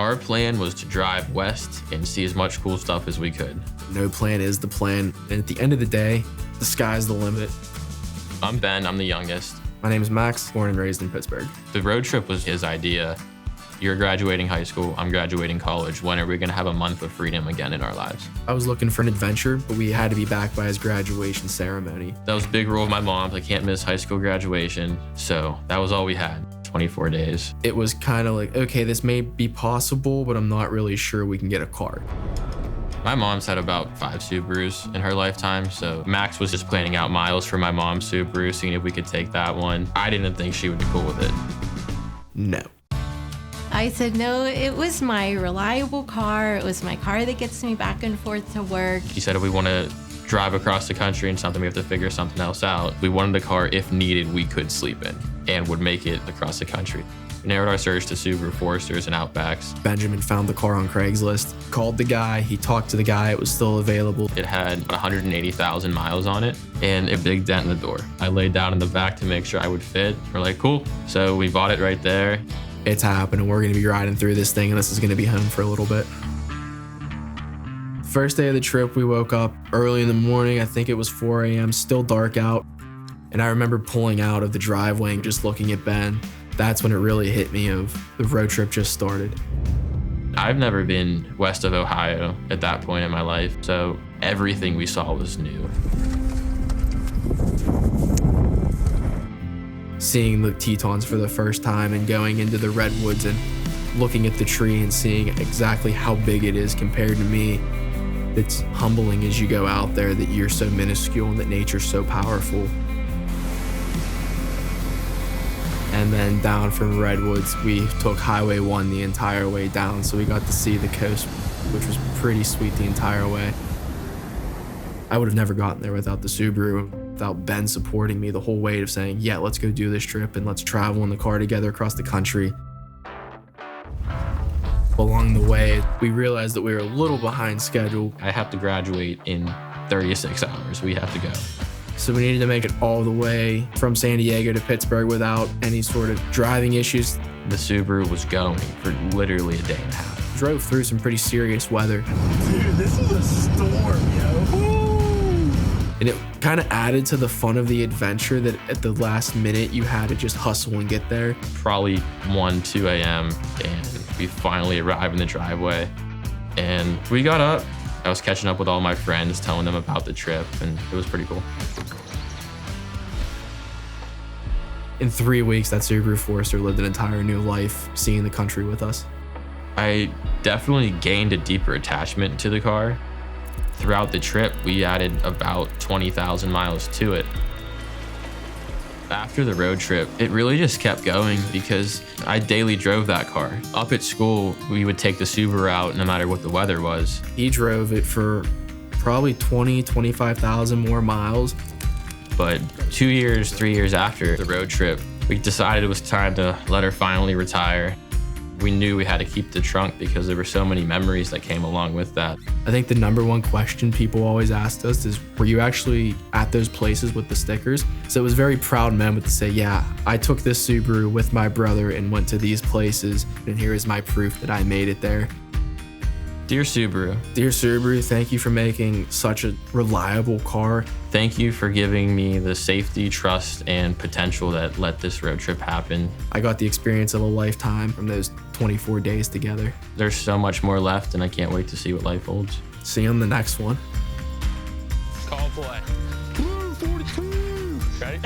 Our plan was to drive west and see as much cool stuff as we could. No plan is the plan. And at the end of the day, the sky's the limit. I'm Ben, I'm the youngest. My name is Max, born and raised in Pittsburgh. The road trip was his idea. You're graduating high school, I'm graduating college. When are we gonna have a month of freedom again in our lives? I was looking for an adventure, but we had to be back by his graduation ceremony. That was a big rule of my mom's. I can't miss high school graduation. So that was all we had, 24 days. It was kind of like, okay, this may be possible, but I'm not really sure we can get a car. My mom's had about 5 Subarus in her lifetime, so Max was just planning out miles for my mom's Subaru, seeing if we could take that one. I didn't think she would be cool with it. No. I said, no, it was my reliable car. It was my car that gets me back and forth to work. She said if we want to drive across the country and something, we have to figure something else out. We wanted a car, if needed, we could sleep in and would make it across the country. We narrowed our search to Subaru Foresters and Outbacks. Benjamin found the car on Craigslist, called the guy, he talked to the guy, it was still available. It had 180,000 miles on it and a big dent in the door. I laid down in the back to make sure I would fit. We're like, cool. So we bought it right there. It's happening. We're going to be riding through this thing and this is going to be home for a little bit. First day of the trip, we woke up early in the morning. I think it was 4 a.m., still dark out. And I remember pulling out of the driveway and just looking at Ben. That's when it really hit me of the road trip just started. I've never been west of Ohio at that point in my life, so everything we saw was new. Seeing the Tetons for the first time and going into the redwoods and looking at the tree and seeing exactly how big it is compared to me. It's humbling as you go out there that you're so minuscule and that nature's so powerful. And then down from redwoods, we took Highway 1 the entire way down, so we got to see the coast, which was pretty sweet the entire way. I would have never gotten there without the Subaru, without Ben supporting me the whole way of saying, yeah, let's go do this trip and let's travel in the car together across the country. Along the way, we realized that we were a little behind schedule. I have to graduate in 36 hours. We have to go. So we needed to make it all the way from San Diego to Pittsburgh without any sort of driving issues. The Subaru was going for literally a day and a half. Drove through some pretty serious weather. Dude, this is a storm, yo. And it kind of added to the fun of the adventure that at the last minute you had to just hustle and get there. Probably 1, 2 a.m. and we finally arrived in the driveway. And we got up. I was catching up with all my friends, telling them about the trip, and it was pretty cool. In 3 weeks, that Subaru Forester lived an entire new life, seeing the country with us. I definitely gained a deeper attachment to the car. Throughout the trip, we added about 20,000 miles to it. After the road trip, it really just kept going because I daily drove that car. Up at school, we would take the Subaru out no matter what the weather was. He drove it for probably 25,000 more miles. But 2 years, 3 years after the road trip, we decided it was time to let her finally retire. We knew we had to keep the trunk because there were so many memories that came along with that. I think the number one question people always asked us is, were you actually at those places with the stickers? So it was very proud moment to say, yeah, I took this Subaru with my brother and went to these places, and here is my proof that I made it there. Dear Subaru. Dear Subaru, thank you for making such a reliable car. Thank you for giving me the safety, trust, and potential that let this road trip happen. I got the experience of a lifetime from those 24 days together. There's so much more left, and I can't wait to see what life holds. See you on the next one. Call play. 42. Ready?